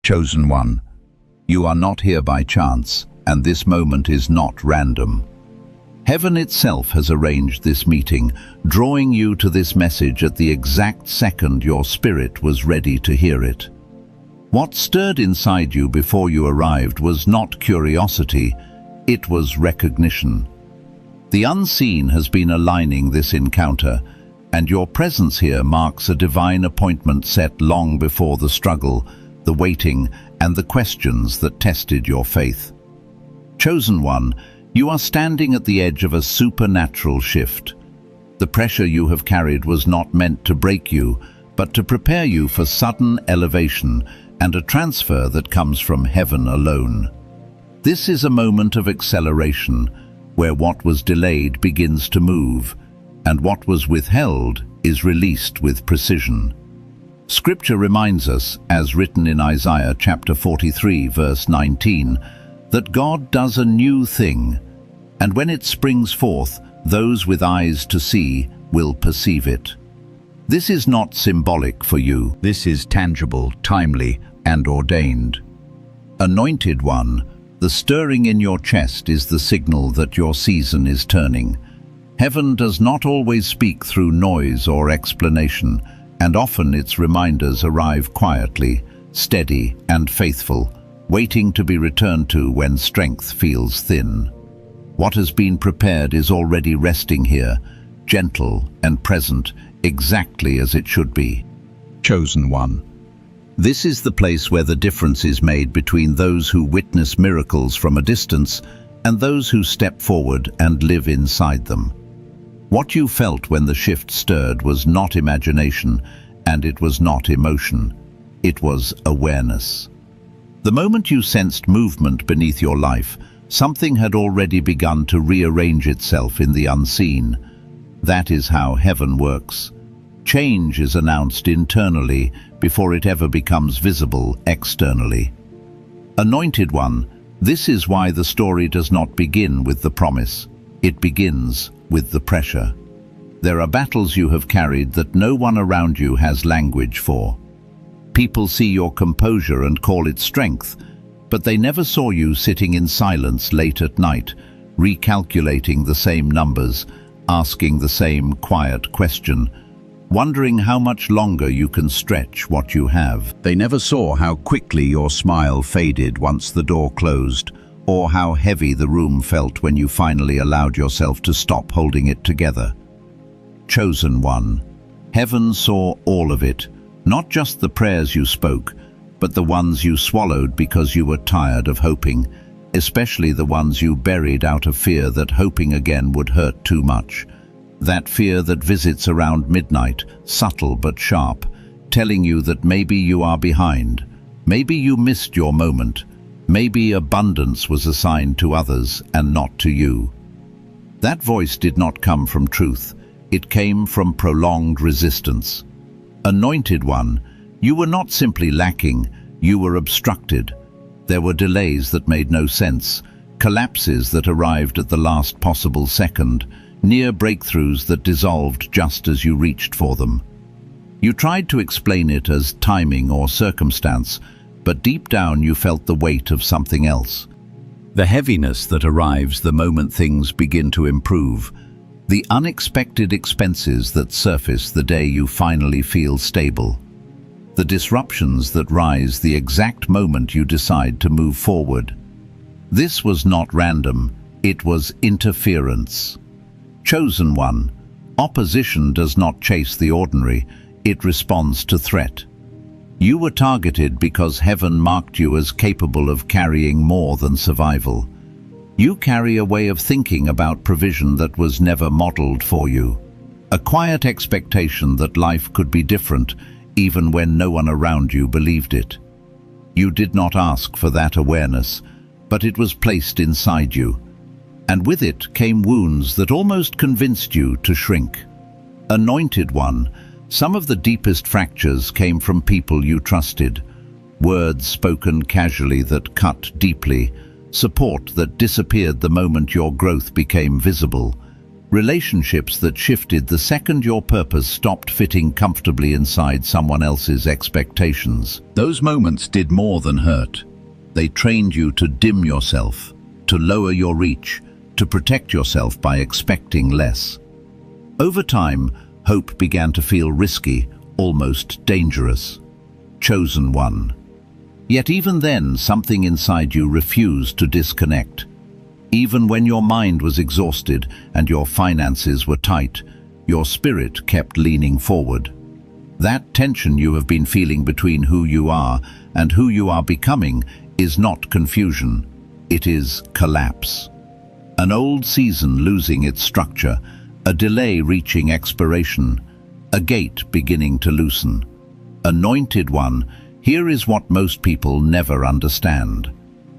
Chosen one, you are not here by chance, and this moment is not random. Heaven itself has arranged this meeting, drawing you to this message at the exact second your spirit was ready to hear it. What stirred inside you before you arrived was not curiosity, it was recognition. The unseen has been aligning this encounter, and your presence here marks a divine appointment set long before the struggle, the waiting, and the questions that tested your faith. Chosen one, you are standing at the edge of a supernatural shift. The pressure you have carried was not meant to break you, but to prepare you for sudden elevation and a transfer that comes from heaven alone. This is a moment of acceleration, where what was delayed begins to move, and what was withheld is released with precision. Scripture reminds us, as written in Isaiah chapter 43, verse 19, that God does a new thing, and when it springs forth, those with eyes to see will perceive it. This is not symbolic for you. This is tangible, timely, and ordained. Anointed one, the stirring in your chest is the signal that your season is turning. Heaven does not always speak through noise or explanation, and often its reminders arrive quietly, steady, and faithful, waiting to be returned to when strength feels thin. What has been prepared is already resting here, gentle and present, exactly as it should be. Chosen one. This is the place where the difference is made between those who witness miracles from a distance and those who step forward and live inside them. What you felt when the shift stirred was not imagination, and it was not emotion. It was awareness. The moment you sensed movement beneath your life, something had already begun to rearrange itself in the unseen. That is how heaven works. Change is announced internally before it ever becomes visible externally. Anointed one, this is why the story does not begin with the promise. It begins with the pressure. There are battles you have carried that no one around you has language for. People see your composure and call it strength, but they never saw you sitting in silence late at night, recalculating the same numbers, asking the same quiet question, wondering how much longer you can stretch what you have. They never saw how quickly your smile faded once the door closed, or how heavy the room felt when you finally allowed yourself to stop holding it together. Chosen one, heaven saw all of it, not just the prayers you spoke, but the ones you swallowed because you were tired of hoping, especially the ones you buried out of fear that hoping again would hurt too much. That fear that visits around midnight, subtle but sharp, telling you that maybe you are behind, maybe you missed your moment, maybe abundance was assigned to others and not to you. That voice did not come from truth, it came from prolonged resistance. Anointed one, you were not simply lacking, you were obstructed. There were delays that made no sense, collapses that arrived at the last possible second, near breakthroughs that dissolved just as you reached for them. You tried to explain it as timing or circumstance, but deep down you felt the weight of something else. The heaviness that arrives the moment things begin to improve, the unexpected expenses that surface the day you finally feel stable, the disruptions that rise the exact moment you decide to move forward. This was not random, it was interference. Chosen one, opposition does not chase the ordinary, it responds to threat. You were targeted because heaven marked you as capable of carrying more than survival. You carry a way of thinking about provision that was never modeled for you. A quiet expectation that life could be different, even when no one around you believed it. You did not ask for that awareness, but it was placed inside you. And with it came wounds that almost convinced you to shrink. Anointed one, some of the deepest fractures came from people you trusted. Words spoken casually that cut deeply, support that disappeared the moment your growth became visible. Relationships that shifted the second your purpose stopped fitting comfortably inside someone else's expectations. Those moments did more than hurt. They trained you to dim yourself, to lower your reach, to protect yourself by expecting less. Over time, hope began to feel risky, almost dangerous. Chosen one. Yet even then, something inside you refused to disconnect. Even when your mind was exhausted and your finances were tight, your spirit kept leaning forward. That tension you have been feeling between who you are and who you are becoming is not confusion, it is collapse. An old season losing its structure, a delay reaching expiration, a gate beginning to loosen. Anointed one, here is what most people never understand.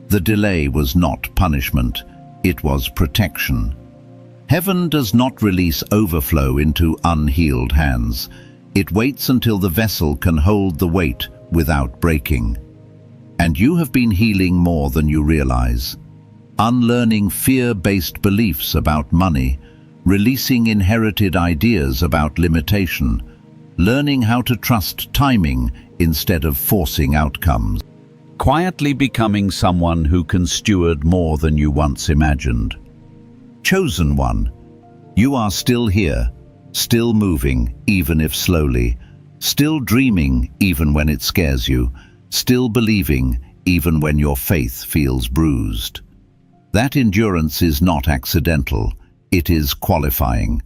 The delay was not punishment, it was protection. Heaven does not release overflow into unhealed hands. It waits until the vessel can hold the weight without breaking. And you have been healing more than you realize. Unlearning fear-based beliefs about money, releasing inherited ideas about limitation, learning how to trust timing instead of forcing outcomes. Quietly becoming someone who can steward more than you once imagined. Chosen one, you are still here, still moving, even if slowly, still dreaming, even when it scares you, still believing, even when your faith feels bruised. That endurance is not accidental, it is qualifying.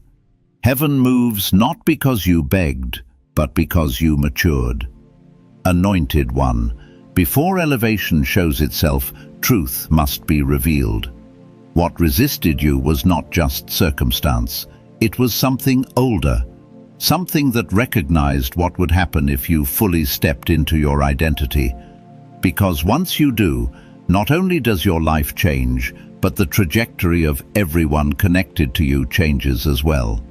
Heaven moves not because you begged, but because you matured. Anointed one, before elevation shows itself, truth must be revealed. What resisted you was not just circumstance, it was something older, something that recognized what would happen if you fully stepped into your identity. Because once you do, not only does your life change, but the trajectory of everyone connected to you changes as well.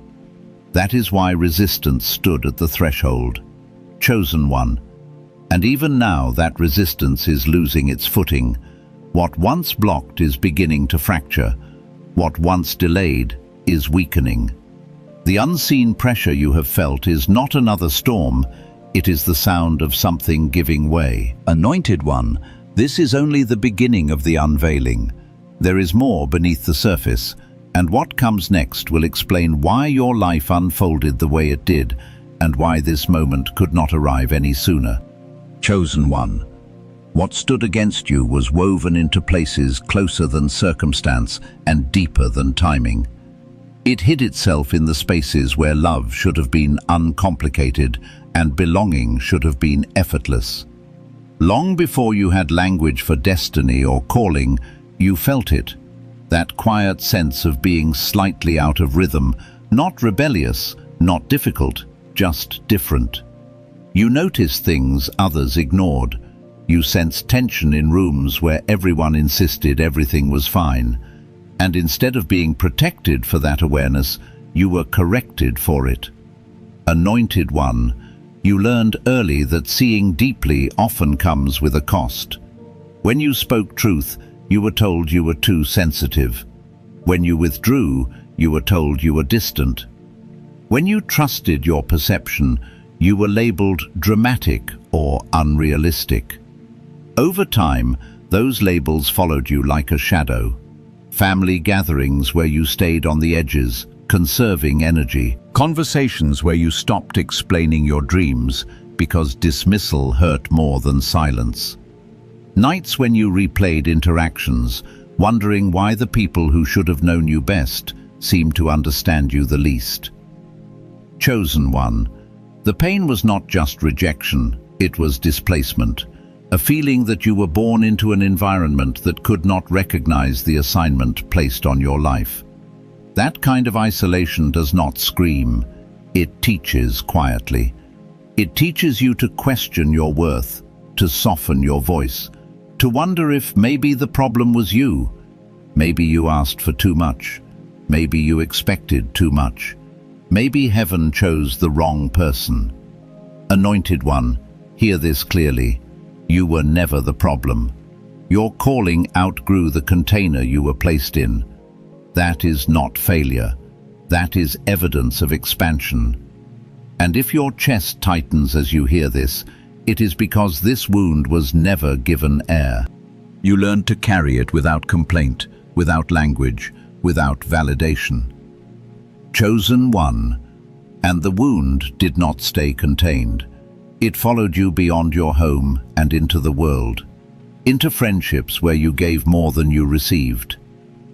That is why resistance stood at the threshold. Chosen one. And even now that resistance is losing its footing. What once blocked is beginning to fracture. What once delayed is weakening. The unseen pressure you have felt is not another storm, it is the sound of something giving way. Anointed one, this is only the beginning of the unveiling. There is more beneath the surface, and what comes next will explain why your life unfolded the way it did, and why this moment could not arrive any sooner. Chosen one. What stood against you was woven into places closer than circumstance and deeper than timing. It hid itself in the spaces where love should have been uncomplicated and belonging should have been effortless. Long before you had language for destiny or calling, you felt it. That quiet sense of being slightly out of rhythm, not rebellious, not difficult, just different. You noticed things others ignored. You sensed tension in rooms where everyone insisted everything was fine. And instead of being protected for that awareness, you were corrected for it. Anointed one, you learned early that seeing deeply often comes with a cost. When you spoke truth, you were told you were too sensitive. When you withdrew, you were told you were distant. When you trusted your perception, you were labeled dramatic or unrealistic. Over time, those labels followed you like a shadow. Family gatherings where you stayed on the edges, conserving energy. Conversations where you stopped explaining your dreams because dismissal hurt more than silence. Nights when you replayed interactions, wondering why the people who should have known you best seemed to understand you the least. Chosen one. The pain was not just rejection, it was displacement, a feeling that you were born into an environment that could not recognize the assignment placed on your life. That kind of isolation does not scream, it teaches quietly. It teaches you to question your worth, to soften your voice, to wonder if maybe the problem was you. Maybe you asked for too much, maybe you expected too much. Maybe heaven chose the wrong person. Anointed one, hear this clearly. You were never the problem. Your calling outgrew the container you were placed in. That is not failure. That is evidence of expansion. And if your chest tightens as you hear this, it is because this wound was never given air. You learned to carry it without complaint, without language, without validation. Chosen one, and the wound did not stay contained. It followed you beyond your home and into the world, into friendships where you gave more than you received,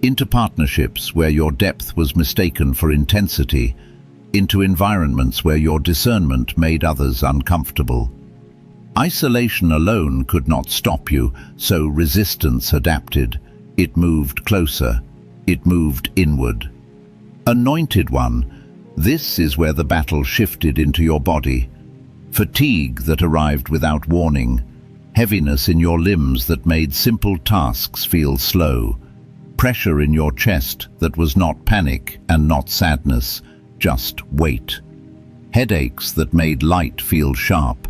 into partnerships where your depth was mistaken for intensity, into environments where your discernment made others uncomfortable. Isolation alone could not stop you, so resistance adapted. It moved closer. It moved inward. Anointed one, this is where the battle shifted into your body. Fatigue that arrived without warning, heaviness in your limbs that made simple tasks feel slow, pressure in your chest that was not panic and not sadness, just weight, headaches that made light feel sharp,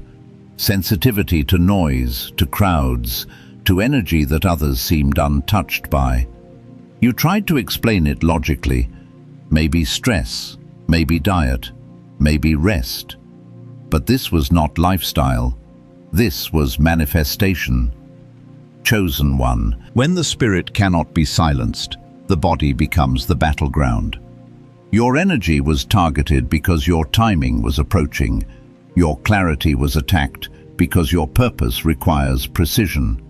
sensitivity to noise, to crowds, to energy that others seemed untouched by. You tried to explain it logically, maybe stress, maybe diet, maybe rest. But this was not lifestyle. This was manifestation. Chosen one. When the spirit cannot be silenced, the body becomes the battleground. Your energy was targeted because your timing was approaching. Your clarity was attacked because your purpose requires precision.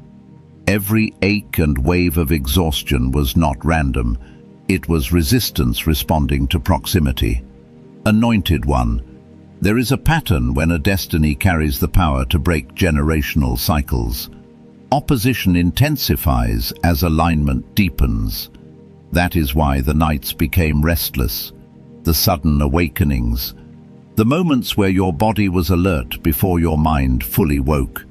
Every ache and wave of exhaustion was not random. It was resistance responding to proximity. Anointed one. There is a pattern when a destiny carries the power to break generational cycles. Opposition intensifies as alignment deepens. That is why the nights became restless, the sudden awakenings, the moments where your body was alert before your mind fully woke,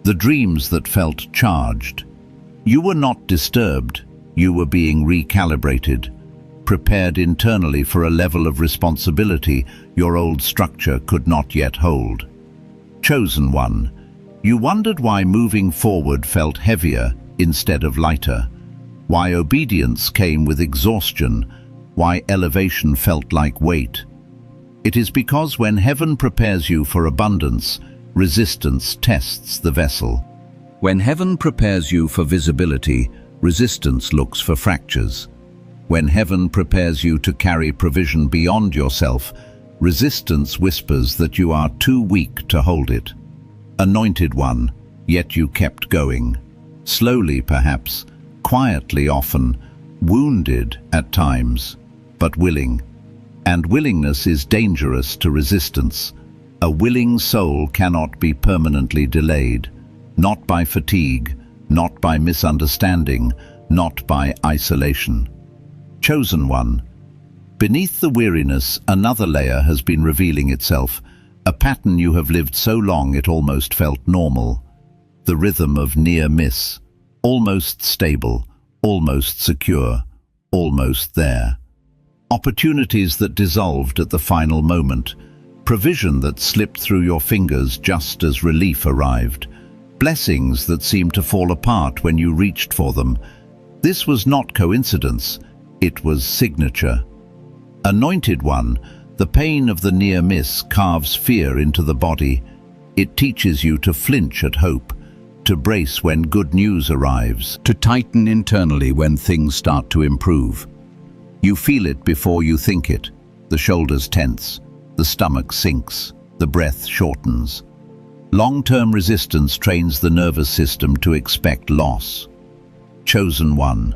the dreams that felt charged. You were not disturbed, you were being recalibrated, prepared internally for a level of responsibility your old structure could not yet hold. Chosen one, you wondered why moving forward felt heavier instead of lighter, why obedience came with exhaustion, why elevation felt like weight. It is because when heaven prepares you for abundance, resistance tests the vessel. When heaven prepares you for visibility, resistance looks for fractures. When heaven prepares you to carry provision beyond yourself, resistance whispers that you are too weak to hold it. Anointed one, yet you kept going. Slowly perhaps, quietly often, wounded at times, but willing. And willingness is dangerous to resistance. A willing soul cannot be permanently delayed, not by fatigue, not by misunderstanding, not by isolation. Chosen one. Beneath the weariness, another layer has been revealing itself, a pattern you have lived so long it almost felt normal. The rhythm of near miss, almost stable, almost secure, almost there. Opportunities that dissolved at the final moment, provision that slipped through your fingers just as relief arrived, blessings that seemed to fall apart when you reached for them. This was not coincidence, it was signature. Anointed one, the pain of the near miss carves fear into the body. It teaches you to flinch at hope, to brace when good news arrives, to tighten internally when things start to improve. You feel it before you think it. The shoulders tense, the stomach sinks, the breath shortens. Long-term resistance trains the nervous system to expect loss. Chosen one.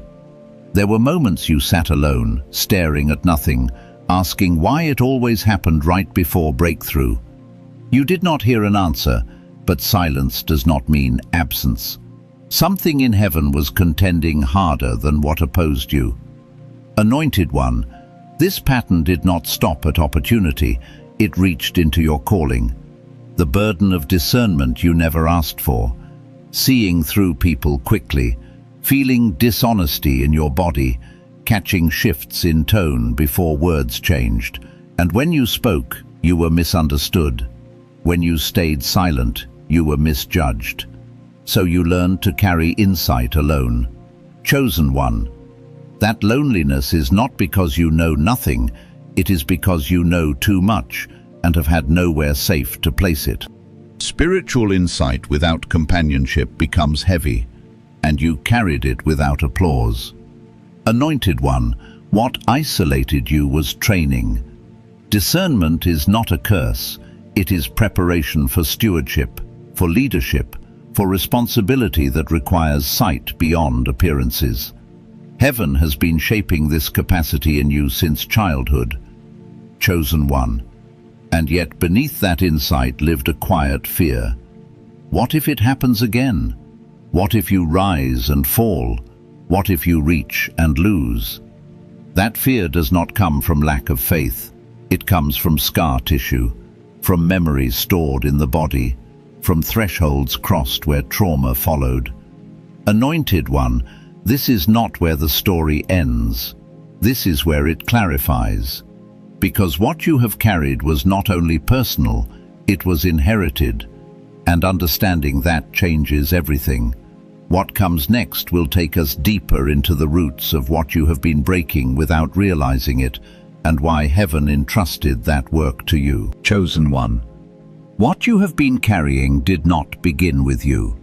There were moments you sat alone, staring at nothing, asking why it always happened right before breakthrough. You did not hear an answer, but silence does not mean absence. Something in heaven was contending harder than what opposed you. Anointed one, this pattern did not stop at opportunity, it reached into your calling. The burden of discernment you never asked for, seeing through people quickly, feeling dishonesty in your body, catching shifts in tone before words changed. And when you spoke, you were misunderstood. When you stayed silent, you were misjudged. So you learned to carry insight alone. Chosen one. That loneliness is not because you know nothing, it is because you know too much and have had nowhere safe to place it. Spiritual insight without companionship becomes heavy, and you carried it without applause. Anointed One, what isolated you was training. Discernment is not a curse, it is preparation for stewardship, for leadership, for responsibility that requires sight beyond appearances. Heaven has been shaping this capacity in you since childhood. Chosen One. And yet beneath that insight lived a quiet fear. What if it happens again? What if you rise and fall? What if you reach and lose? That fear does not come from lack of faith. It comes from scar tissue, from memories stored in the body, from thresholds crossed where trauma followed. Anointed One, this is not where the story ends. This is where it clarifies. Because what you have carried was not only personal, it was inherited. And understanding that changes everything. What comes next will take us deeper into the roots of what you have been breaking without realizing it, and why heaven entrusted that work to you. Chosen One. What you have been carrying did not begin with you.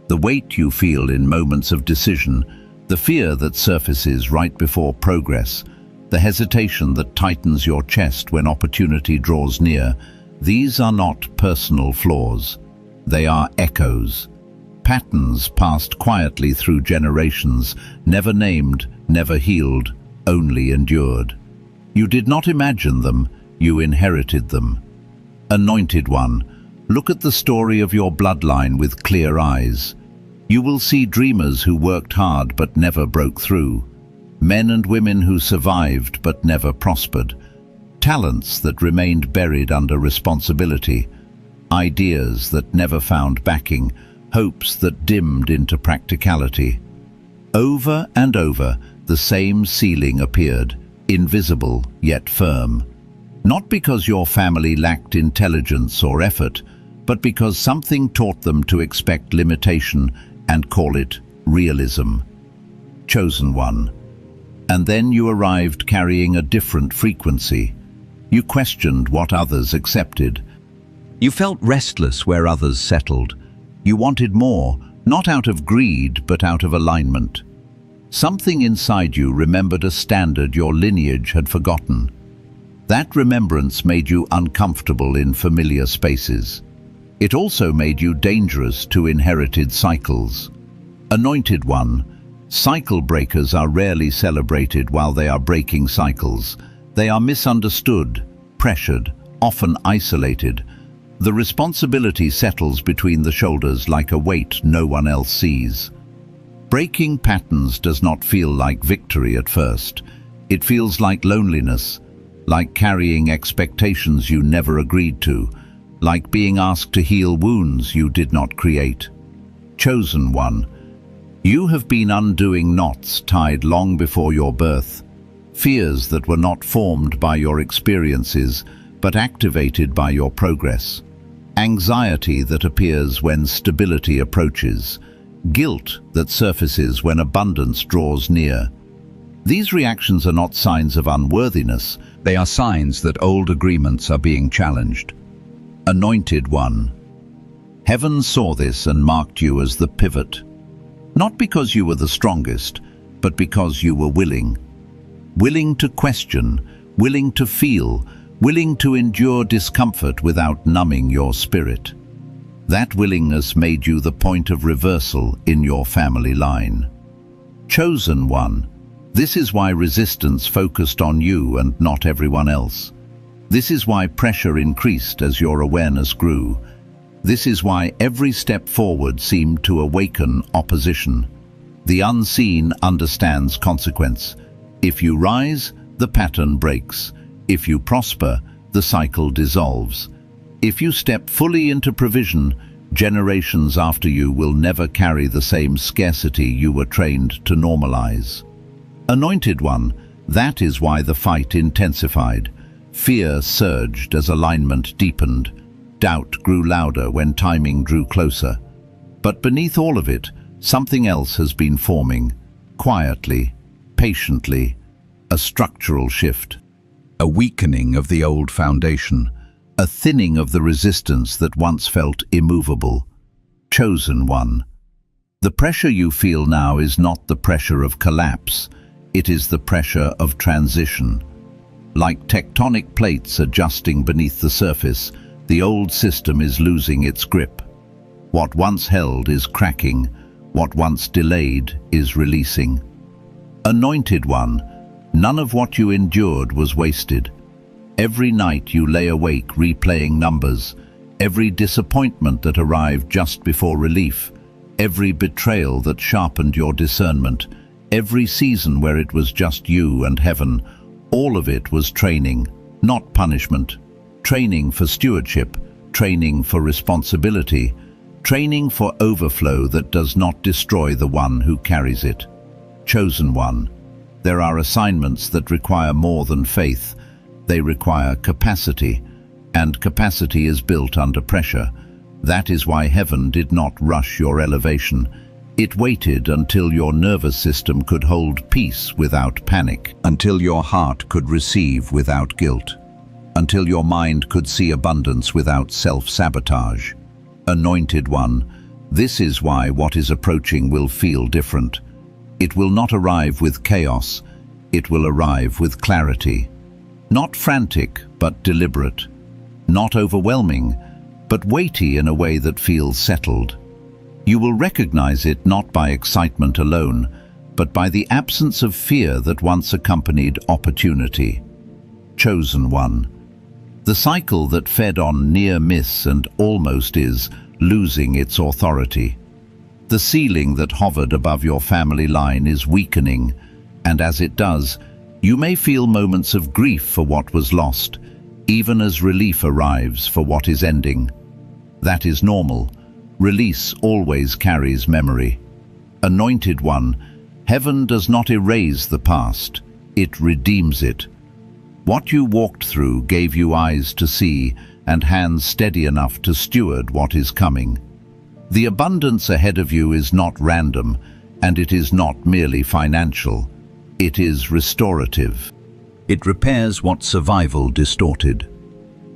The weight you feel in moments of decision, the fear that surfaces right before progress, the hesitation that tightens your chest when opportunity draws near, these are not personal flaws. They are echoes. Patterns passed quietly through generations, never named, never healed, only endured. You did not imagine them, you inherited them. Anointed One, look at the story of your bloodline with clear eyes. You will see dreamers who worked hard but never broke through, men and women who survived but never prospered, talents that remained buried under responsibility, ideas that never found backing, hopes that dimmed into practicality. Over and over, the same ceiling appeared, invisible yet firm. Not because your family lacked intelligence or effort, but because something taught them to expect limitation and call it realism. Chosen One. And then you arrived carrying a different frequency. You questioned what others accepted. You felt restless where others settled. You wanted more, not out of greed, but out of alignment. Something inside you remembered a standard your lineage had forgotten. That remembrance made you uncomfortable in familiar spaces. It also made you dangerous to inherited cycles. Anointed One, cycle breakers are rarely celebrated while they are breaking cycles. They are misunderstood, pressured, often isolated. The responsibility settles between the shoulders like a weight no one else sees. Breaking patterns does not feel like victory at first. It feels like loneliness, like carrying expectations you never agreed to, like being asked to heal wounds you did not create. Chosen One, you have been undoing knots tied long before your birth, fears that were not formed by your experiences, but activated by your progress. Anxiety that appears when stability approaches, guilt that surfaces when abundance draws near. These reactions are not signs of unworthiness, they are signs that old agreements are being challenged. Anointed One. Heaven saw this and marked you as the pivot. Not because you were the strongest, but because you were willing. Willing to question, willing to feel, willing to endure discomfort without numbing your spirit. That willingness made you the point of reversal in your family line. Chosen One, this is why resistance focused on you and not everyone else. This is why pressure increased as your awareness grew. This is why every step forward seemed to awaken opposition. The unseen understands consequence. If you rise, the pattern breaks. If you prosper, the cycle dissolves. If you step fully into provision, generations after you will never carry the same scarcity you were trained to normalize. Anointed One, that is why the fight intensified. Fear surged as alignment deepened. Doubt grew louder when timing drew closer. But beneath all of it, something else has been forming, quietly, patiently, a structural shift, a weakening of the old foundation, a thinning of the resistance that once felt immovable. Chosen one. The pressure you feel now is not the pressure of collapse, it is the pressure of transition. Like tectonic plates adjusting beneath the surface, the old system is losing its grip. What once held is cracking, what once delayed is releasing. Anointed one, none of what you endured was wasted. Every night you lay awake replaying numbers, every disappointment that arrived just before relief, every betrayal that sharpened your discernment, every season where it was just you and heaven, all of it was training, not punishment. Training for stewardship, training for responsibility, training for overflow that does not destroy the one who carries it. Chosen one. There are assignments that require more than faith. They require capacity, and capacity is built under pressure. That is why heaven did not rush your elevation. It waited until your nervous system could hold peace without panic, until your heart could receive without guilt, until your mind could see abundance without self-sabotage. Anointed one, this is why what is approaching will feel different. It will not arrive with chaos, it will arrive with clarity. Not frantic, but deliberate. Not overwhelming, but weighty in a way that feels settled. You will recognize it not by excitement alone, but by the absence of fear that once accompanied opportunity. Chosen one. The cycle that fed on near miss and almost is losing its authority. The ceiling that hovered above your family line is weakening, and as it does, you may feel moments of grief for what was lost, even as relief arrives for what is ending. That is normal. Release always carries memory. Anointed one, heaven does not erase the past, it redeems it. What you walked through gave you eyes to see and hands steady enough to steward what is coming. The abundance ahead of you is not random, and it is not merely financial. It is restorative. It repairs what survival distorted.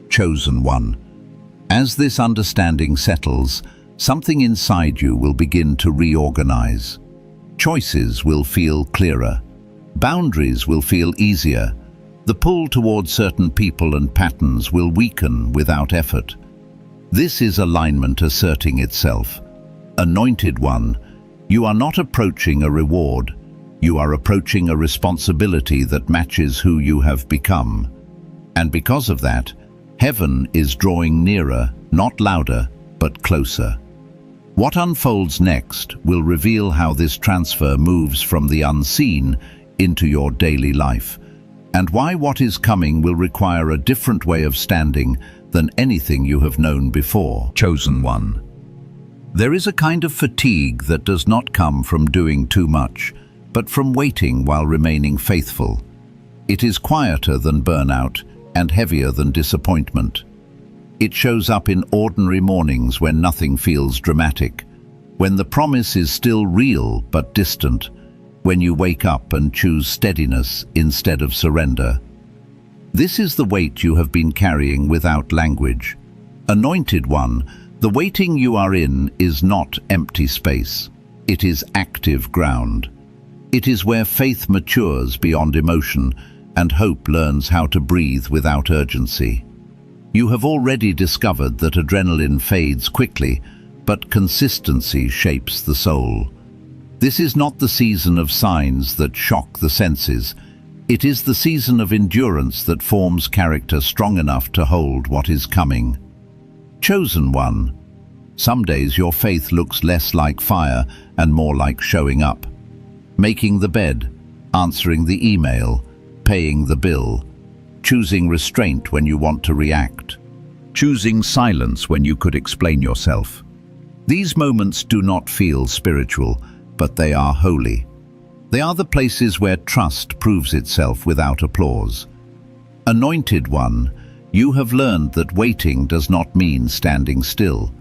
Chosen one. As this understanding settles, something inside you will begin to reorganize. Choices will feel clearer. Boundaries will feel easier. The pull towards certain people and patterns will weaken without effort. This is alignment asserting itself. Anointed one, you are not approaching a reward. You are approaching a responsibility that matches who you have become. And because of that, heaven is drawing nearer, not louder, but closer. What unfolds next will reveal how this transfer moves from the unseen into your daily life, and why what is coming will require a different way of standing than anything you have known before. Chosen one. There is a kind of fatigue that does not come from doing too much, but from waiting while remaining faithful. It is quieter than burnout and heavier than disappointment. It shows up in ordinary mornings when nothing feels dramatic, when the promise is still real but distant, when you wake up and choose steadiness instead of surrender. This is the weight you have been carrying without language. Anointed one, the waiting you are in is not empty space. It is active ground. It is where faith matures beyond emotion and hope learns how to breathe without urgency. You have already discovered that adrenaline fades quickly, but consistency shapes the soul. This is not the season of signs that shock the senses. It is the season of endurance that forms character strong enough to hold what is coming. Chosen one. Some days your faith looks less like fire and more like showing up. Making the bed, answering the email, paying the bill, choosing restraint when you want to react, choosing silence when you could explain yourself. These moments do not feel spiritual, but they are holy. They are the places where trust proves itself without applause. Anointed one, you have learned that waiting does not mean standing still.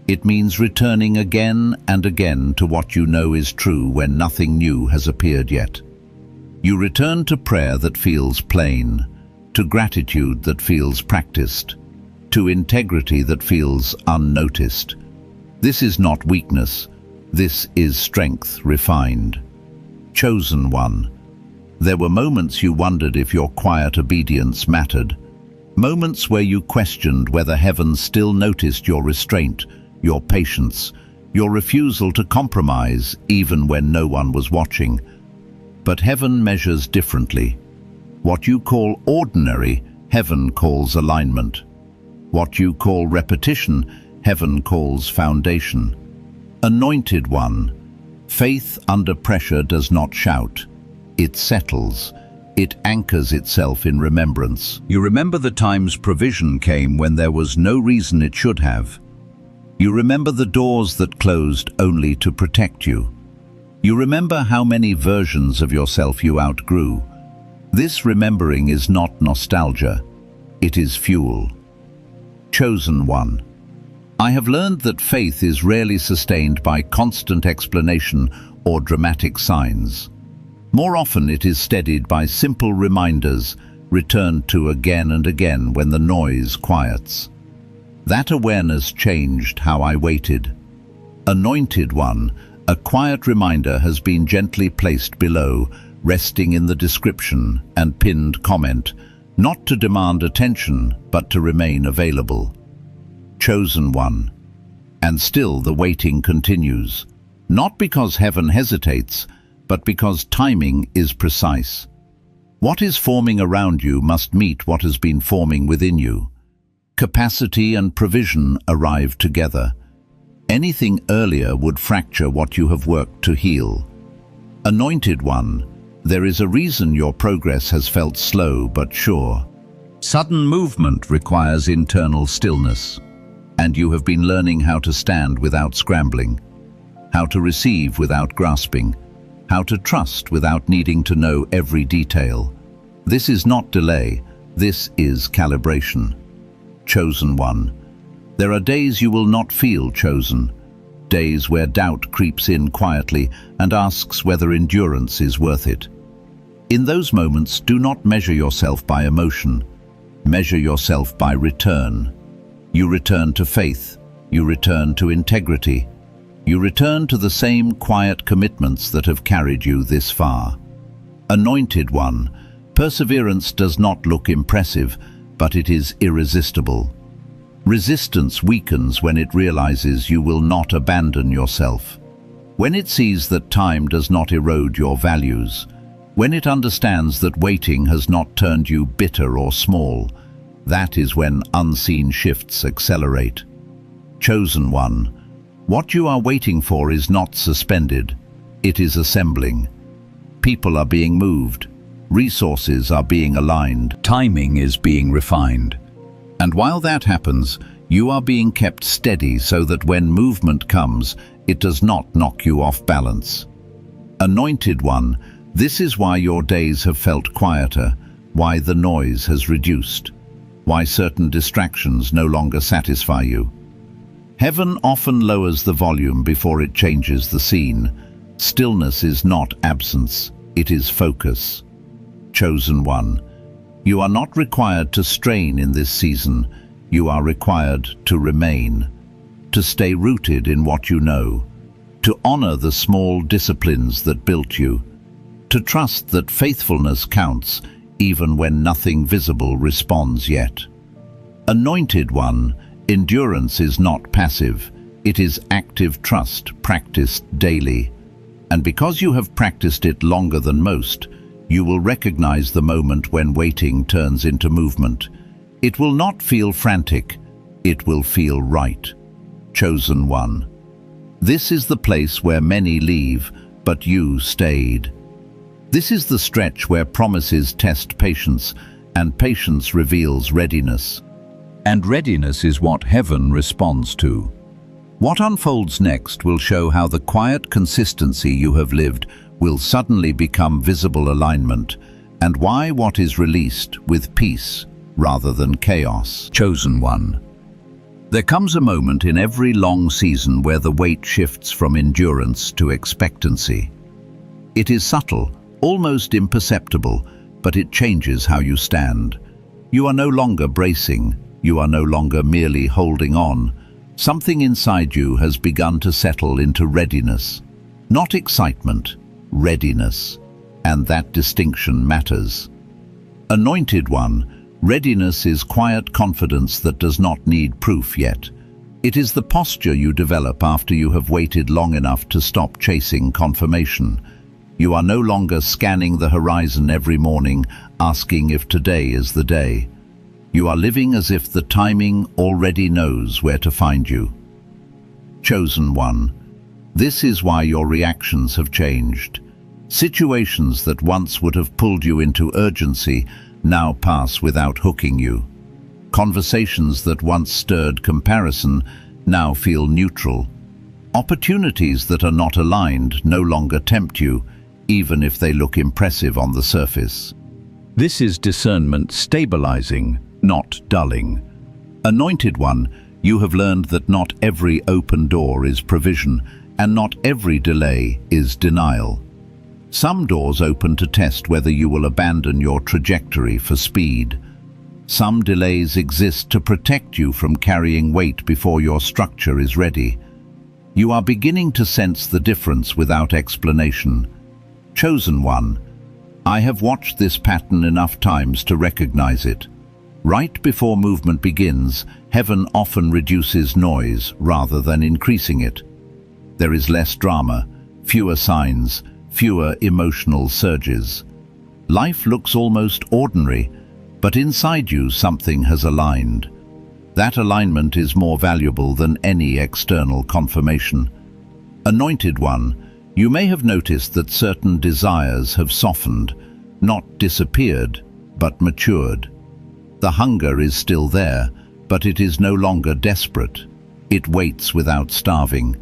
It means returning again and again to what you know is true when nothing new has appeared yet. You return to prayer that feels plain, to gratitude that feels practiced, to integrity that feels unnoticed. This is not weakness, this is strength refined. Chosen one. There were moments you wondered if your quiet obedience mattered. Moments where you questioned whether heaven still noticed your restraint, your patience, your refusal to compromise even when no one was watching. But heaven measures differently. What you call ordinary, heaven calls alignment. What you call repetition, heaven calls foundation. Anointed one. Faith under pressure does not shout. It settles. It anchors itself in remembrance. You remember the times provision came when there was no reason it should have. You remember the doors that closed only to protect you. You remember how many versions of yourself you outgrew. This remembering is not nostalgia. It is fuel. Chosen one. I have learned that faith is rarely sustained by constant explanation or dramatic signs. More often it is steadied by simple reminders, returned to again and again when the noise quiets. That awareness changed how I waited. Anointed one, a quiet reminder has been gently placed below, resting in the description and pinned comment, not to demand attention, but to remain available. Chosen one. And still the waiting continues, not because heaven hesitates, but because timing is precise. What is forming around you must meet what has been forming within you. Capacity and provision arrive together. Anything earlier would fracture what you have worked to heal. Anointed one, there is a reason your progress has felt slow but sure. Sudden movement requires internal stillness, and you have been learning how to stand without scrambling, how to receive without grasping, how to trust without needing to know every detail. This is not delay, this is calibration. Chosen one. There are days you will not feel chosen, days where doubt creeps in quietly and asks whether endurance is worth it. In those moments, do not measure yourself by emotion. Measure yourself by return. You return to faith. You return to integrity. You return to the same quiet commitments that have carried you this far. Anointed one, perseverance does not look impressive, but it is irresistible. Resistance weakens when it realizes you will not abandon yourself. When it sees that time does not erode your values. When it understands that waiting has not turned you bitter or small. That is when unseen shifts accelerate. Chosen one. What you are waiting for is not suspended. It is assembling. People are being moved. Resources are being aligned. Timing is being refined. And while that happens, you are being kept steady so that when movement comes, it does not knock you off balance. Anointed one, this is why your days have felt quieter, why the noise has reduced, why certain distractions no longer satisfy you. Heaven often lowers the volume before it changes the scene. Stillness is not absence, it is focus. Chosen one. You are not required to strain in this season. You are required to remain, to stay rooted in what you know, to honor the small disciplines that built you, to trust that faithfulness counts even when nothing visible responds yet. Anointed one, endurance is not passive. It is active trust practiced daily. And because you have practiced it longer than most, you will recognize the moment when waiting turns into movement. It will not feel frantic, it will feel right. Chosen one. This is the place where many leave, but you stayed. This is the stretch where promises test patience, and patience reveals readiness. And readiness is what heaven responds to. What unfolds next will show how the quiet consistency you have lived will suddenly become visible alignment, and why what is released with peace rather than chaos. Chosen one. There comes a moment in every long season where the weight shifts from endurance to expectancy. It is subtle, almost imperceptible, but it changes how you stand. You are no longer bracing, you are no longer merely holding on. Something inside you has begun to settle into readiness. Not excitement, readiness. And that distinction matters. Anointed One, readiness is quiet confidence that does not need proof yet. It is the posture you develop after you have waited long enough to stop chasing confirmation. You are no longer scanning the horizon every morning, asking if today is the day. You are living as if the timing already knows where to find you. Chosen One, this is why your reactions have changed. Situations that once would have pulled you into urgency now pass without hooking you. Conversations that once stirred comparison now feel neutral. Opportunities that are not aligned no longer tempt you, even if they look impressive on the surface. This is discernment stabilizing, not dulling. Anointed One, you have learned that not every open door is provision, and not every delay is denial. Some doors open to test whether you will abandon your trajectory for speed. Some delays exist to protect you from carrying weight before your structure is ready. You are beginning to sense the difference without explanation. Chosen One, I have watched this pattern enough times to recognize it. Right before movement begins, heaven often reduces noise rather than increasing it. There is less drama, fewer signs, fewer emotional surges. Life looks almost ordinary, but inside you something has aligned. That alignment is more valuable than any external confirmation. Anointed One, you may have noticed that certain desires have softened, not disappeared, but matured. The hunger is still there, but it is no longer desperate. It waits without starving.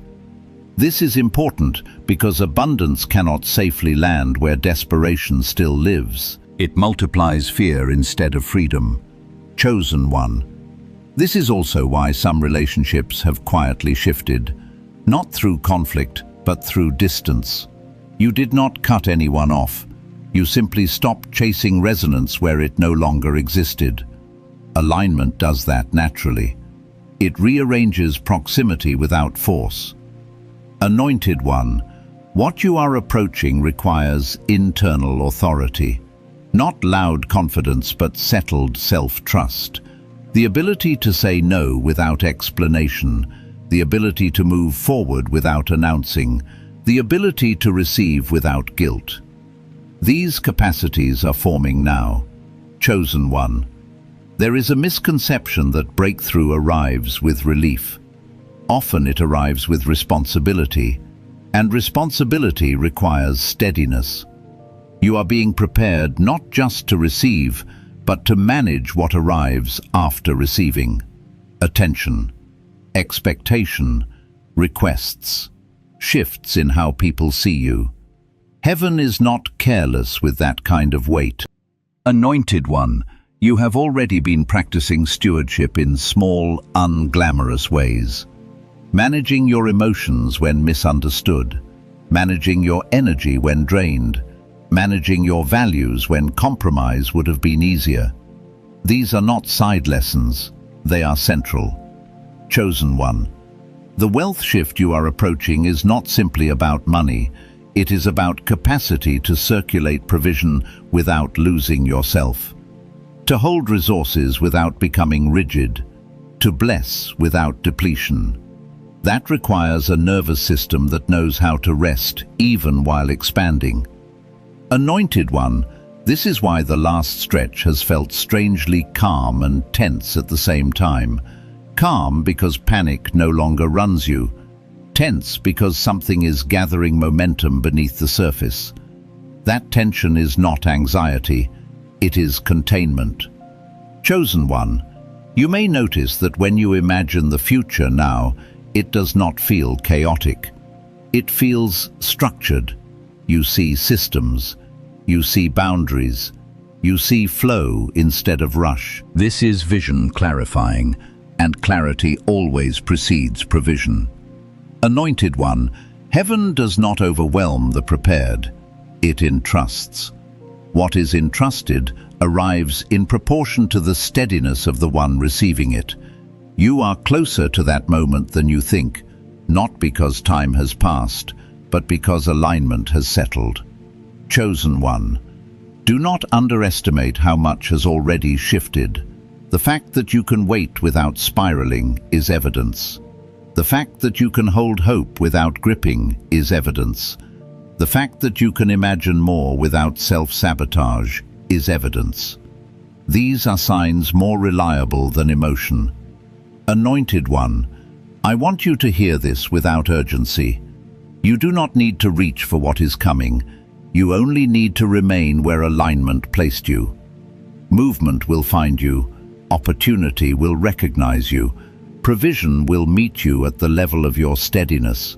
This is important because abundance cannot safely land where desperation still lives. It multiplies fear instead of freedom. Chosen One. This is also why some relationships have quietly shifted, not through conflict, but through distance. You did not cut anyone off. You simply stopped chasing resonance where it no longer existed. Alignment does that naturally. It rearranges proximity without force. Anointed One, what you are approaching requires internal authority. Not loud confidence, but settled self-trust. The ability to say no without explanation. The ability to move forward without announcing. The ability to receive without guilt. These capacities are forming now. Chosen One. There is a misconception that breakthrough arrives with relief. Often it arrives with responsibility, and responsibility requires steadiness. You are being prepared not just to receive, but to manage what arrives after receiving. Attention, expectation, requests, shifts in how people see you. Heaven is not careless with that kind of weight. Anointed One, you have already been practicing stewardship in small, unglamorous ways. Managing your emotions when misunderstood. Managing your energy when drained. Managing your values when compromise would have been easier. These are not side lessons, they are central. Chosen One. The wealth shift you are approaching is not simply about money, it is about capacity to circulate provision without losing yourself. To hold resources without becoming rigid. To bless without depletion. That requires a nervous system that knows how to rest even while expanding. Anointed One, this is why the last stretch has felt strangely calm and tense at the same time. Calm because panic no longer runs you. Tense because something is gathering momentum beneath the surface. That tension is not anxiety, it is containment. Chosen One, you may notice that when you imagine the future now, it does not feel chaotic. It feels structured. You see systems. You see boundaries. You see flow instead of rush. This is vision clarifying, and clarity always precedes provision. Anointed One, heaven does not overwhelm the prepared. it entrusts. What is entrusted arrives in proportion to the steadiness of the one receiving it. You are closer to that moment than you think, not because time has passed, but because alignment has settled. Chosen one, do not underestimate how much has already shifted. The fact that you can wait without spiraling is evidence. The fact that you can hold hope without gripping is evidence. The fact that you can imagine more without self-sabotage is evidence. These are signs more reliable than emotion. Anointed one, I want you to hear this without urgency. You do not need to reach for what is coming. You only need to remain where alignment placed you. Movement will find you. Opportunity will recognize you. Provision will meet you at the level of your steadiness.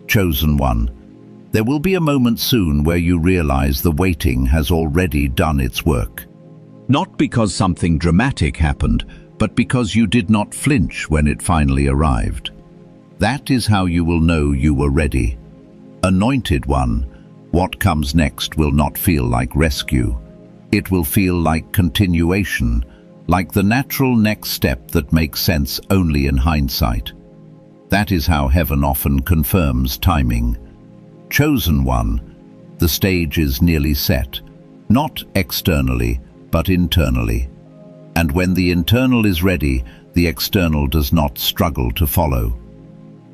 Chosen one, there will be a moment soon where you realize the waiting has already done its work. Not because something dramatic happened, but because you did not flinch when it finally arrived. That is how you will know you were ready. Anointed one, what comes next will not feel like rescue. It will feel like continuation, like the natural next step that makes sense only in hindsight. That is how heaven often confirms timing. Chosen one, the stage is nearly set, not externally, but internally. And when the internal is ready, the external does not struggle to follow.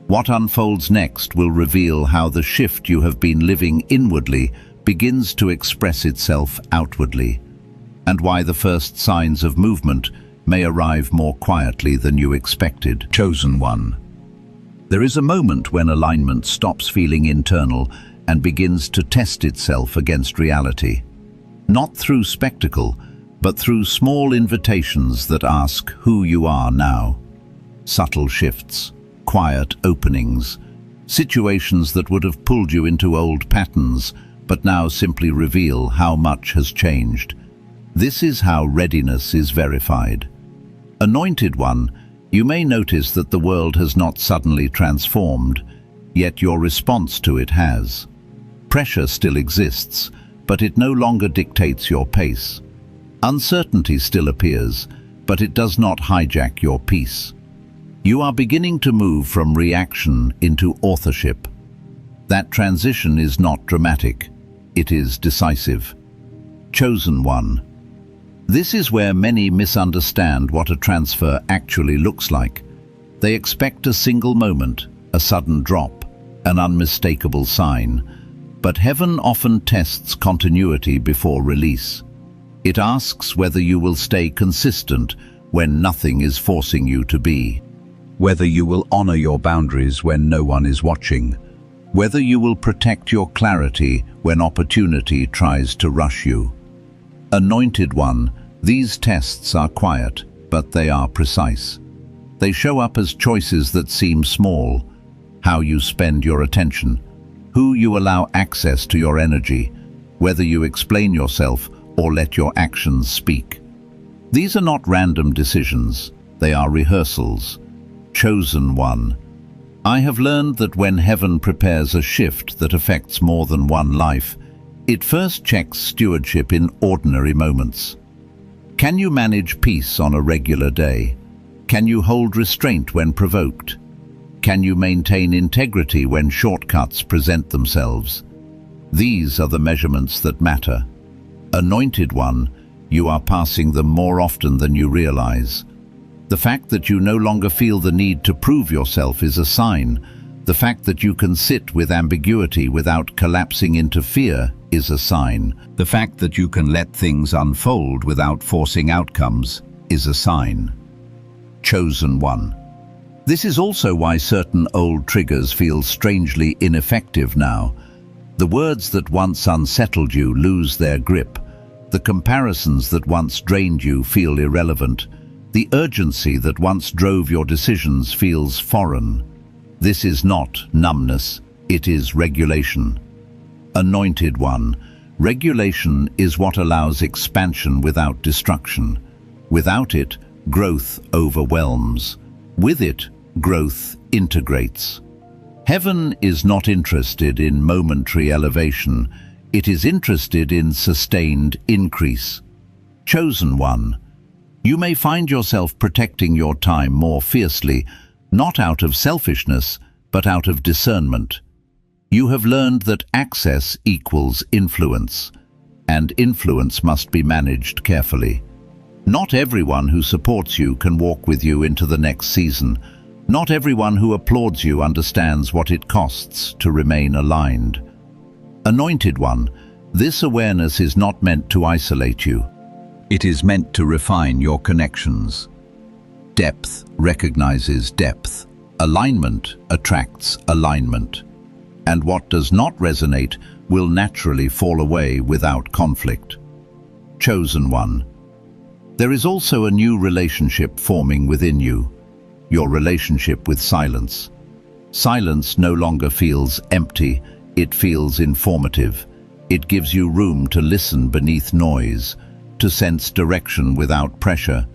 What unfolds next will reveal how the shift you have been living inwardly begins to express itself outwardly, and why the first signs of movement may arrive more quietly than you expected. Chosen one, there is a moment when alignment stops feeling internal and begins to test itself against reality. Not through spectacle, but through small invitations that ask who you are now. Subtle shifts, quiet openings, situations that would have pulled you into old patterns, but now simply reveal how much has changed. This is how readiness is verified. Anointed one, you may notice that the world has not suddenly transformed, yet your response to it has. Pressure still exists, but it no longer dictates your pace. Uncertainty still appears, but it does not hijack your peace. You are beginning to move from reaction into authorship. That transition is not dramatic, it is decisive. Chosen one, this is where many misunderstand what a transfer actually looks like. They expect a single moment, a sudden drop, an unmistakable sign. But heaven often tests continuity before release. It asks whether you will stay consistent when nothing is forcing you to be. Whether you will honor your boundaries when no one is watching. Whether you will protect your clarity when opportunity tries to rush you. Anointed one, these tests are quiet, but they are precise. They show up as choices that seem small. How you spend your attention, who you allow access to your energy, whether you explain yourself or let your actions speak. These are not random decisions, they are rehearsals. Chosen one, I have learned that when heaven prepares a shift that affects more than one life, it first checks stewardship in ordinary moments. Can you manage peace on a regular day? Can you hold restraint when provoked? Can you maintain integrity when shortcuts present themselves? These are the measurements that matter. Anointed one, you are passing them more often than you realize. The fact that you no longer feel the need to prove yourself is a sign. The fact that you can sit with ambiguity without collapsing into fear is a sign. The fact that you can let things unfold without forcing outcomes is a sign. Chosen one. This is also why certain old triggers feel strangely ineffective now. The words that once unsettled you lose their grip. The comparisons that once drained you feel irrelevant. The urgency that once drove your decisions feels foreign. This is not numbness, it is regulation. Anointed one, regulation is what allows expansion without destruction. Without it, growth overwhelms. With it, growth integrates. Heaven is not interested in momentary elevation, It is interested in sustained increase. Chosen one, you may find yourself protecting your time more fiercely, not out of selfishness, but out of discernment. You have learned that access equals influence, and influence must be managed carefully. Not everyone who supports you can walk with you into the next season. Not everyone who applauds you understands what it costs to remain aligned. Anointed one, this awareness is not meant to isolate you. It is meant to refine your connections. Depth recognizes depth. Alignment attracts alignment. And what does not resonate will naturally fall away without conflict. Chosen one, there is also a new relationship forming within you, your relationship with silence. Silence no longer feels empty, it feels informative. It gives you room to listen beneath noise, to sense direction without pressure,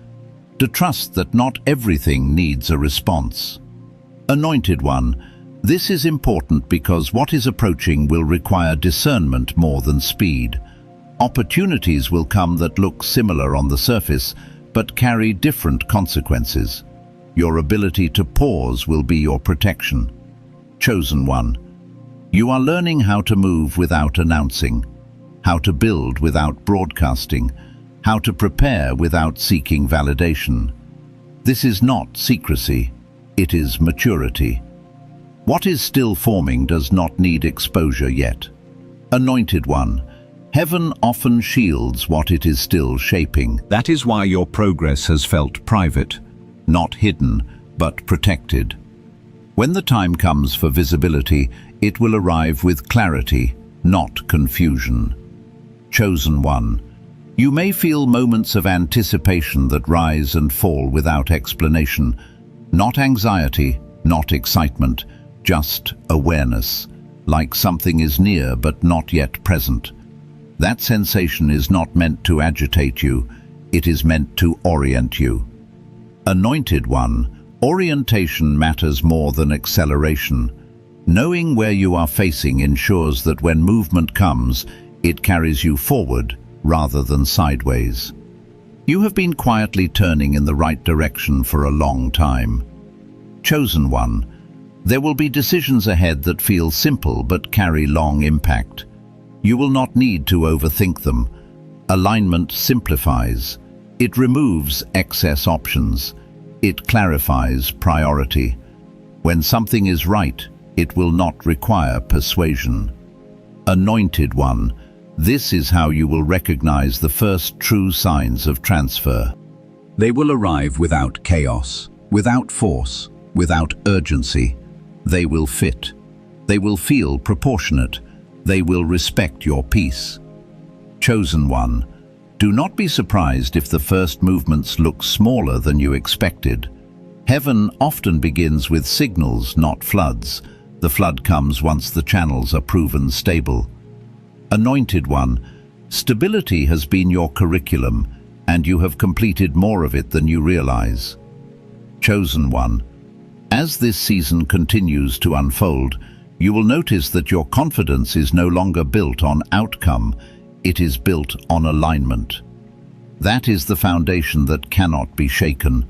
to trust that not everything needs a response. Anointed one, this is important because what is approaching will require discernment more than speed. Opportunities will come that look similar on the surface, but carry different consequences. Your ability to pause will be your protection. Chosen one, you are learning how to move without announcing, how to build without broadcasting, how to prepare without seeking validation. This is not secrecy, it is maturity. What is still forming does not need exposure yet. Anointed one, heaven often shields what it is still shaping. That is why your progress has felt private, not hidden, but protected. When the time comes for visibility, it will arrive with clarity, not confusion. Chosen one, you may feel moments of anticipation that rise and fall without explanation. Not anxiety, not excitement, just awareness, like something is near but not yet present. That sensation is not meant to agitate you, it is meant to orient you. Anointed one, orientation matters more than acceleration. Knowing where you are facing ensures that when movement comes, it carries you forward rather than sideways. You have been quietly turning in the right direction for a long time. Chosen one, there will be decisions ahead that feel simple but carry long impact. You will not need to overthink them. Alignment simplifies. It removes excess options. It clarifies priority. When something is right, it will not require persuasion. Anointed one, this is how you will recognize the first true signs of transfer. They will arrive without chaos, without force, without urgency. They will fit. They will feel proportionate. They will respect your peace. Chosen one, do not be surprised if the first movements look smaller than you expected. Heaven often begins with signals, not floods. The flood comes once the channels are proven stable. Anointed one, stability has been your curriculum, and you have completed more of it than you realize. Chosen one, as this season continues to unfold, you will notice that your confidence is no longer built on outcome, it is built on alignment. That is the foundation that cannot be shaken.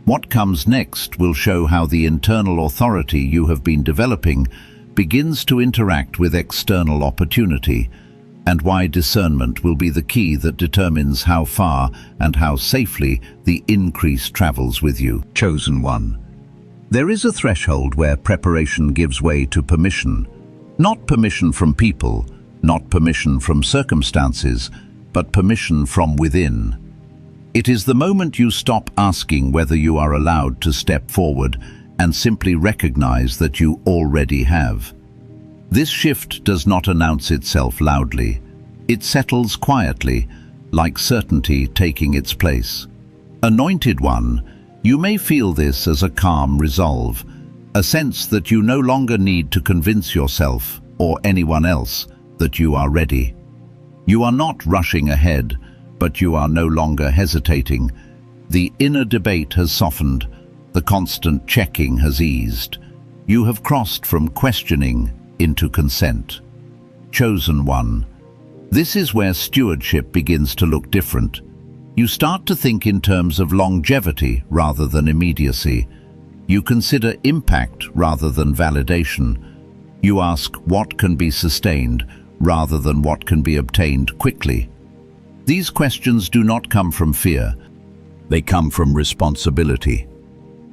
What comes next will show how the internal authority you have been developing begins to interact with external opportunity, and why discernment will be the key that determines how far and how safely the increase travels with you. Chosen one, there is a threshold where preparation gives way to permission. Not permission from people, not permission from circumstances, but permission from within. It is the moment you stop asking whether you are allowed to step forward and simply recognize that you already have. This shift does not announce itself loudly. It settles quietly, like certainty taking its place. Anointed one, you may feel this as a calm resolve, a sense that you no longer need to convince yourself or anyone else that you are ready. You are not rushing ahead, but you are no longer hesitating. The inner debate has softened, the constant checking has eased. You have crossed from questioning into consent. Chosen one, This is where stewardship begins to look different. You start to think in terms of longevity rather than immediacy. You consider impact rather than validation. You ask what can be sustained rather than what can be obtained quickly. These questions do not come from fear. They come from responsibility.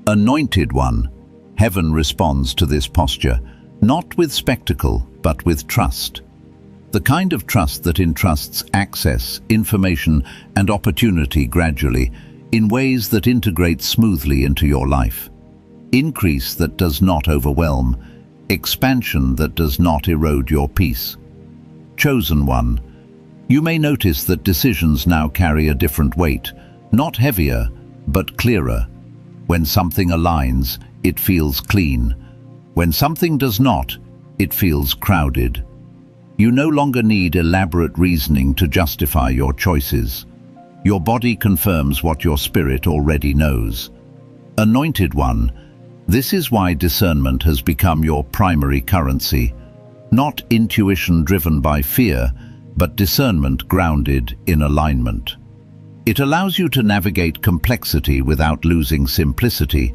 Anointed One, heaven responds to this posture, not with spectacle, but with trust. The kind of trust that entrusts access, information, and opportunity gradually, in ways that integrate smoothly into your life. Increase that does not overwhelm, expansion that does not erode your peace. Chosen One, you may notice that decisions now carry a different weight, not heavier, but clearer. When something aligns, it feels clean. When something does not, it feels crowded. You no longer need elaborate reasoning to justify your choices. Your body confirms what your spirit already knows. Anointed One, this is why discernment has become your primary currency. Not intuition driven by fear, but discernment grounded in alignment. It allows you to navigate complexity without losing simplicity,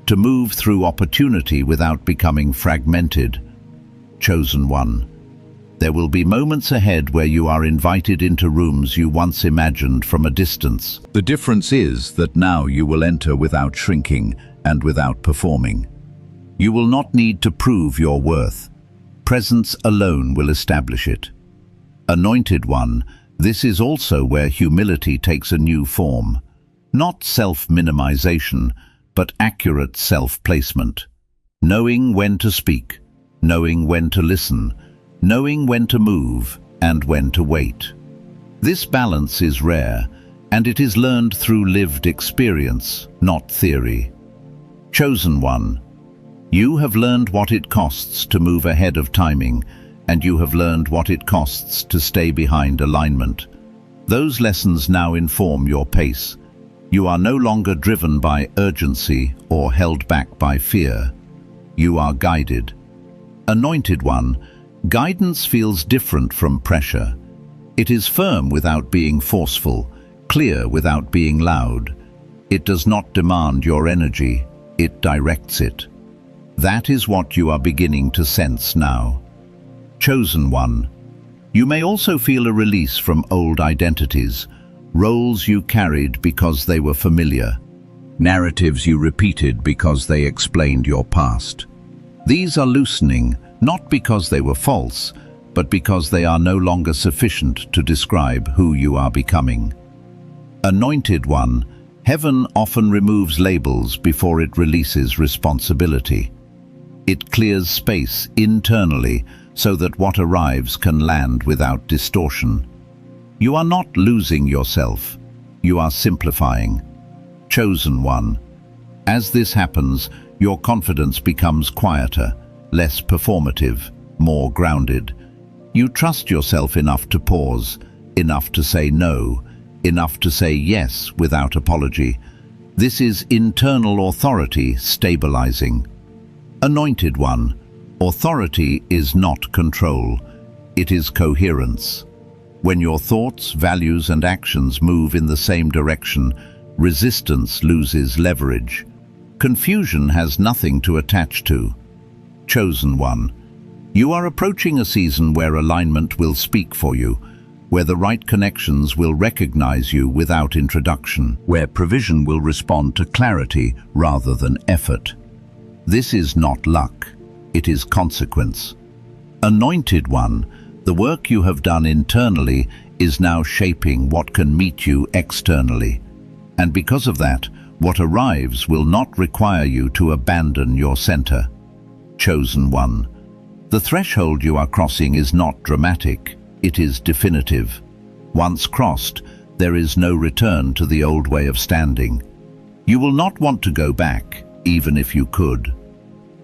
to move through opportunity without becoming fragmented. Chosen One, there will be moments ahead where you are invited into rooms you once imagined from a distance. The difference is that now you will enter without shrinking and without performing. You will not need to prove your worth. Presence alone will establish it. Anointed One, this is also where humility takes a new form. Not self-minimization, but accurate self-placement. Knowing when to speak, knowing when to listen, knowing when to move and when to wait. This balance is rare, and it is learned through lived experience, not theory. Chosen One, you have learned what it costs to move ahead of timing, and you have learned what it costs to stay behind alignment. Those lessons now inform your pace. You are no longer driven by urgency or held back by fear. You are guided. Anointed One, guidance feels different from pressure. It is firm without being forceful, clear without being loud. It does not demand your energy, it directs it. That is what you are beginning to sense now. Chosen One, you may also feel a release from old identities, roles you carried because they were familiar, narratives you repeated because they explained your past. These are loosening, not because they were false, but because they are no longer sufficient to describe who you are becoming. Anointed One, heaven often removes labels before it releases responsibility. It clears space internally so that what arrives can land without distortion. You are not losing yourself, you are simplifying. Chosen One, as this happens, your confidence becomes quieter, less performative, more grounded. You trust yourself enough to pause, enough to say no, enough to say yes without apology. This is internal authority stabilizing. Anointed One, authority is not control, it is coherence. When your thoughts, values, and actions move in the same direction, resistance loses leverage. Confusion has nothing to attach to. Chosen One, you are approaching a season where alignment will speak for you, where the right connections will recognize you without introduction, where provision will respond to clarity rather than effort. This is not luck, it is consequence. Anointed One, the work you have done internally is now shaping what can meet you externally. And because of that, what arrives will not require you to abandon your center. Chosen One, the threshold you are crossing is not dramatic, it is definitive. Once crossed, there is no return to the old way of standing. You will not want to go back, even if you could.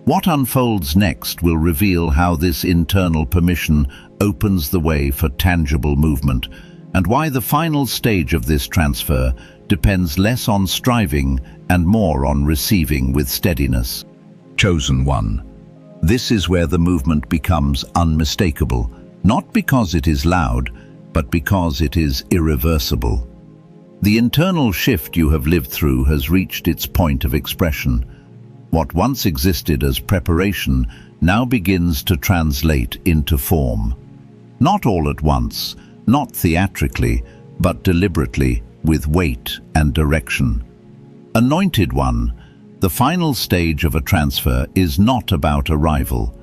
What unfolds next will reveal how this internal permission opens the way for tangible movement, and why the final stage of this transfer depends less on striving and more on receiving with steadiness. Chosen One, this is where the movement becomes unmistakable, not because it is loud, but because it is irreversible. The internal shift you have lived through has reached its point of expression. What once existed as preparation now begins to translate into form. Not all at once, not theatrically, but deliberately, with weight and direction. Anointed One, the final stage of a transfer is not about arrival.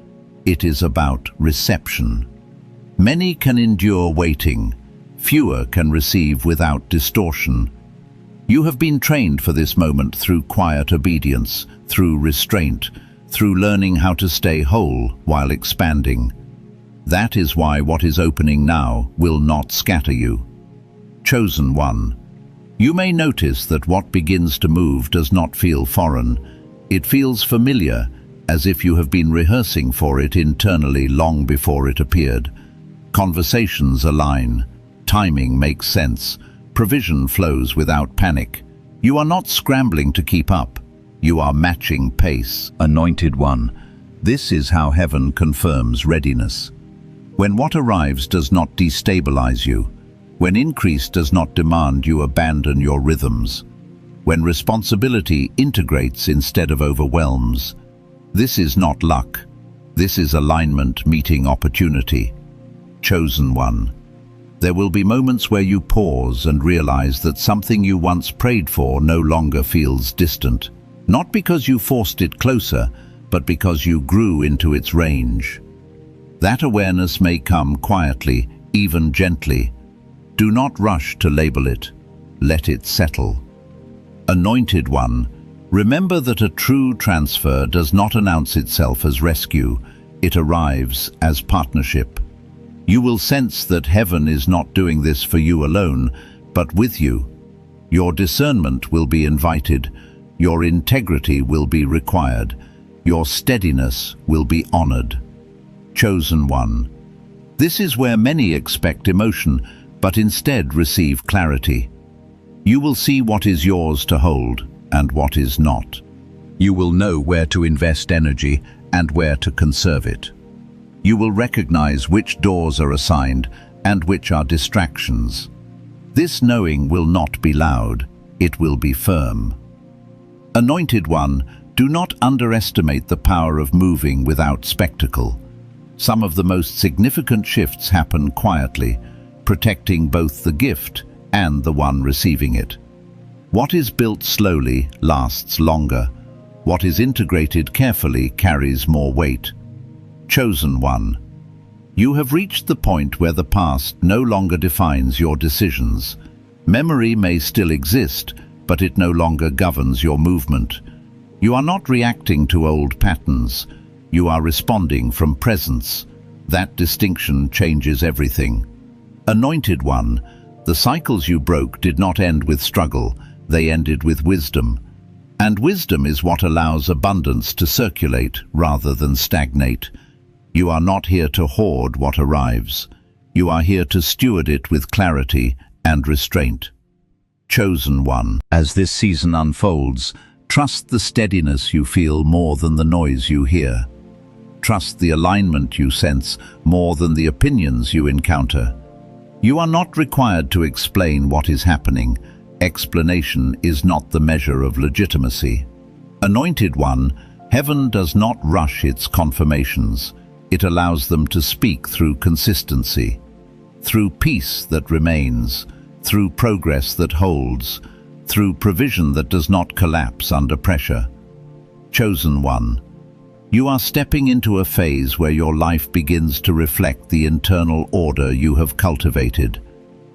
It is about reception. Many can endure waiting. Fewer can receive without distortion. You have been trained for this moment through quiet obedience, through restraint, through learning how to stay whole while expanding. That is why what is opening now will not scatter you. Chosen One, you may notice that what begins to move does not feel foreign. It feels familiar, as if you have been rehearsing for it internally long before it appeared. Conversations align. Timing makes sense. Provision flows without panic. You are not scrambling to keep up. You are matching pace. Anointed One, this is how heaven confirms readiness. When what arrives does not destabilize you, when increase does not demand you abandon your rhythms, when responsibility integrates instead of overwhelms, this is not luck. This is alignment meeting opportunity. Chosen One, there will be moments where you pause and realize that something you once prayed for no longer feels distant. Not because you forced it closer, but because you grew into its range. That awareness may come quietly, even gently. Do not rush to label it. Let it settle. Anointed One, remember that a true transfer does not announce itself as rescue. It arrives as partnership. You will sense that heaven is not doing this for you alone, but with you. Your discernment will be invited. Your integrity will be required. Your steadiness will be honored. Chosen One, this is where many expect emotion, but instead receive clarity. You will see what is yours to hold and what is not. You will know where to invest energy and where to conserve it. You will recognize which doors are assigned and which are distractions. This knowing will not be loud, it will be firm. Anointed One, do not underestimate the power of moving without spectacle. Some of the most significant shifts happen quietly, protecting both the gift and the one receiving it. What is built slowly lasts longer. What is integrated carefully carries more weight. Chosen One, you have reached the point where the past no longer defines your decisions. Memory may still exist, but it no longer governs your movement. You are not reacting to old patterns. You are responding from presence. That distinction changes everything. Anointed One, the cycles you broke did not end with struggle, they ended with wisdom. And wisdom is what allows abundance to circulate rather than stagnate. You are not here to hoard what arrives. You are here to steward it with clarity and restraint. Chosen One, as this season unfolds, trust the steadiness you feel more than the noise you hear. Trust the alignment you sense more than the opinions you encounter. You are not required to explain what is happening. Explanation is not the measure of legitimacy. Anointed One, heaven does not rush its confirmations. It allows them to speak through consistency, through peace that remains, through progress that holds, through provision that does not collapse under pressure. Chosen One, you are stepping into a phase where your life begins to reflect the internal order you have cultivated.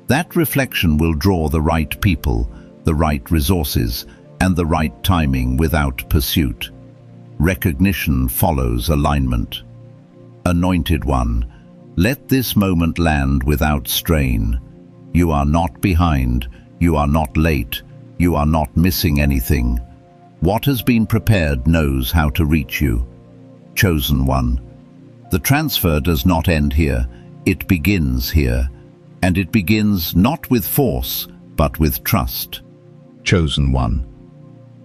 That reflection will draw the right people, the right resources, and the right timing without pursuit. Recognition follows alignment. Anointed One, let this moment land without strain. You are not behind, you are not late, you are not missing anything. What has been prepared knows how to reach you. Chosen One, the transfer does not end here, it begins here. And it begins not with force, but with trust. Chosen One,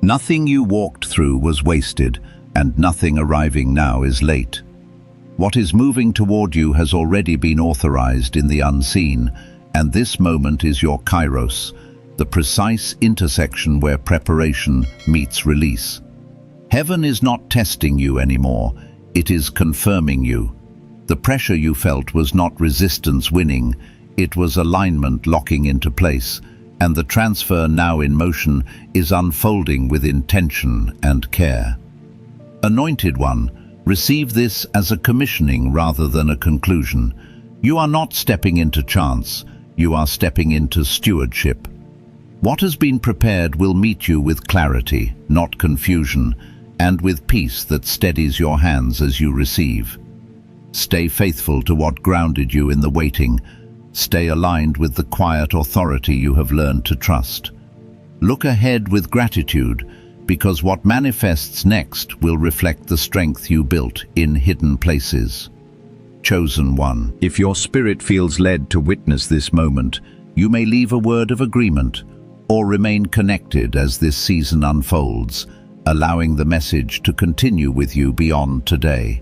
nothing you walked through was wasted, and nothing arriving now is late. What is moving toward you has already been authorized in the unseen, And this moment is your kairos, the precise intersection where preparation meets release. Heaven is not testing you anymore, it is confirming you. The pressure you felt was not resistance winning, it was alignment locking into place, and the transfer now in motion is unfolding with intention and care. Anointed One, receive this as a commissioning rather than a conclusion. You are not stepping into chance, you are stepping into stewardship. What has been prepared will meet you with clarity, not confusion, and with peace that steadies your hands as you receive. Stay faithful to what grounded you in the waiting. Stay aligned with the quiet authority you have learned to trust. Look ahead with gratitude, because what manifests next will reflect the strength you built in hidden places. Chosen One, if your spirit feels led to witness this moment, you may leave a word of agreement or remain connected as this season unfolds, allowing the message to continue with you beyond today.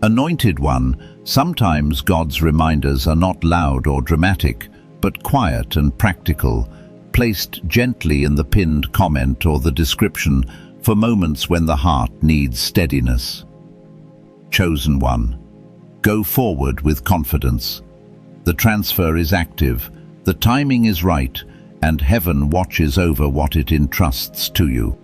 Anointed One, sometimes God's reminders are not loud or dramatic, but quiet and practical, placed gently in the pinned comment or the description for moments when the heart needs steadiness. Chosen One, go forward with confidence. The transfer is active, the timing is right, and heaven watches over what it entrusts to you.